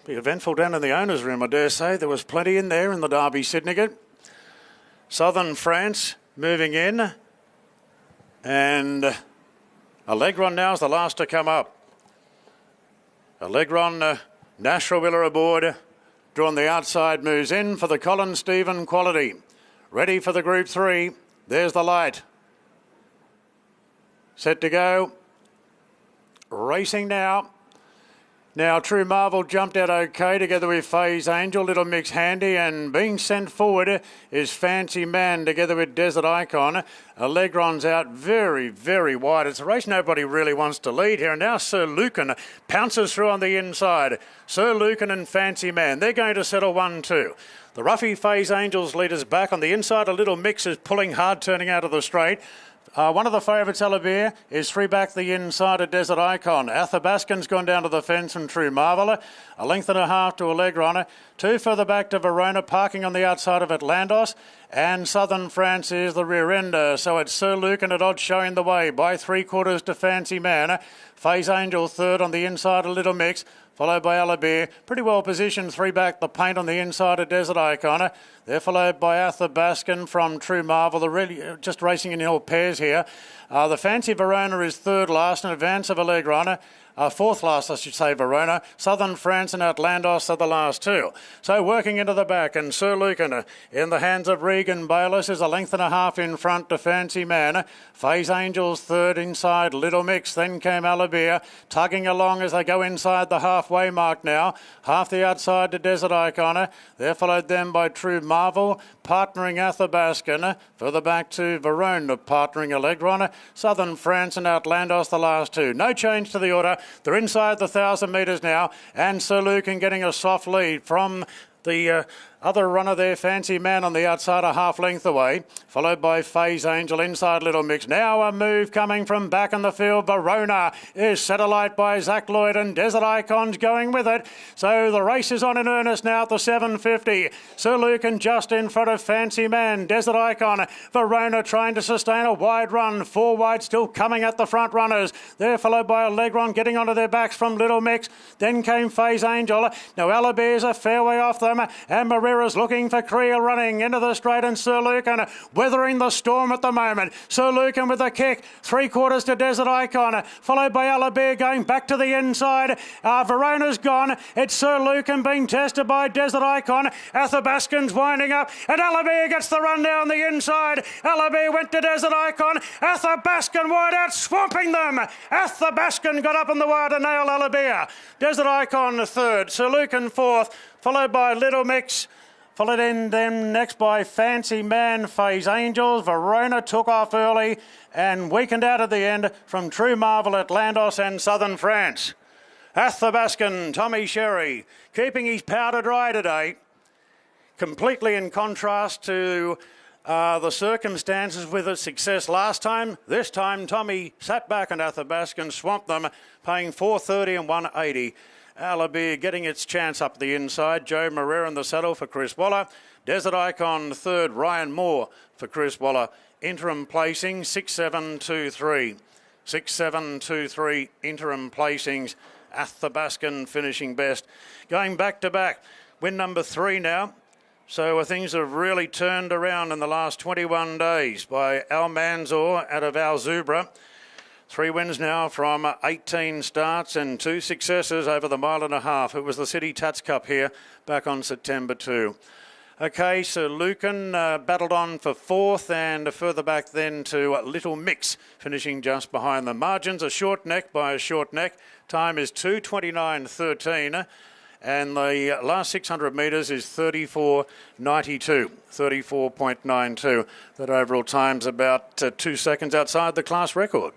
Be eventful down in the owner's room, I dare say. There was plenty in there in the Derby Syndicate. Southern France moving in. And Allegron now is the last to come up. Allegron, Nashra Wheeler aboard. Drawn the outside, moves in for the Colin Stephen quality. Ready for the Group 3. There's the light. Set to go. Racing now. Now, True Marvel jumped out okay together with Faye's Angel, Little Mix Handy, and being sent forward is Fancy Man together with Desert Icon. Allegron's out very, very wide. It's a race nobody really wants to lead here. And now Sir Lucan pounces through on the inside. Sir Lucan and Fancy Man, they're going to settle 1-2. The Ruffy Faye's Angels leaders back on the inside. A Little Mix is pulling hard, turning out of the straight. One of the favourites, Alabir, is 3 back the inside of Desert Icon. Athabascan's gone down to the fence from True Marvel. A length and a half to Allegron. 2 further back to Verona, parking on the outside of Atlandos. And Southern France is the rear ender. So it's Sir Lucan at odds showing the way by 3/4 to Fancy Man. Faye's Angel third on the inside of Little Mix, followed by Alabir. Pretty well positioned, 3 back the paint on the inside of Desert Icon. They're followed by Athabascan from True Marvel. They're really just racing in all pairs here. The Fancy Verona is third last in advance of Allegron. Fourth last, I should say, Verona. Southern France and Atlandos are the last two. So working into the back, and Sir Lucan in the hands of Regan Bayliss is a length and a half in front to Fancy Man. Faye's Angels third inside, Little Mix. Then came Alabir, tugging along as they go inside the halfway mark now. Half the outside to Desert Icon. They're followed then by True Marvel, partnering Athabascan. Further back to Verona, partnering Allegron. Southern France and Atlandos the last two. No change to the order. They're inside the 1,000 metres now, and Sir Lucan getting a soft lead from the other runner there, Fancy Man, on the outside, a half length away, followed by Faye's Angel inside Little Mix. Now a move coming from back in the field. Verona is set alight by Zach Lloyd, and Desert Icon's going with it. So the race is on in earnest now at the 750. Sir Lucan just in front of Fancy Man. Desert Icon, Verona trying to sustain a wide run. 4 wide still coming at the front runners. They're followed by Allegron getting onto their backs from Little Mix. Then came Faye's Angel. Now Alabir's a fair way off them, and Marrera's looking for Creel running into the straight, and Sir Lucan weathering the storm at the moment. Sir Lucan with a kick, 3/4 to Desert Icon, followed by Alabir going back to the inside. Verona's gone. It's Sir Lucan being tested by Desert Icon. Athabascan's winding up, and Alabir gets the run down the inside. Alabir went to Desert Icon. Athabascan wide out, swamping them. Athabascan got up in the wire to nail Alabir. Desert Icon third, Sir Lucan fourth, followed by Little Mix. Followed in then next by Fancy Man, Faye's Angels. Verona took off early and weakened out at the end from True Marvel, Atlandos and Southern France. Athabascan, Tommy Sherry, keeping his powder dry today. Completely in contrast to the circumstances with its success last time. This time, Tommy sat back and Athabascan swamped them, paying $4.30 and $1.80. Alabir getting its chance up the inside. Joe Marrera in the saddle for Chris Waller. Desert Icon third. Ryan Moore for Chris Waller. Interim placing 6-7-2-3. 6-7-2-3 interim placings. Athabascan finishing best. Going back to back. Win number 3 now. So things have really turned around in the last 21 days by Al Manzor out of Al Zubra. 3 wins now from 18 starts and 2 successes over the mile and a half. It was the City Tats Cup here back on September 2. Okay, so Lucan battled on for 4th, and further back then to Little Mix, finishing just behind the margins. A short neck by a short neck. Time is 2:29.13. And the last 600 metres is 34.92, 34.92. That overall time's about 2 seconds outside the class record.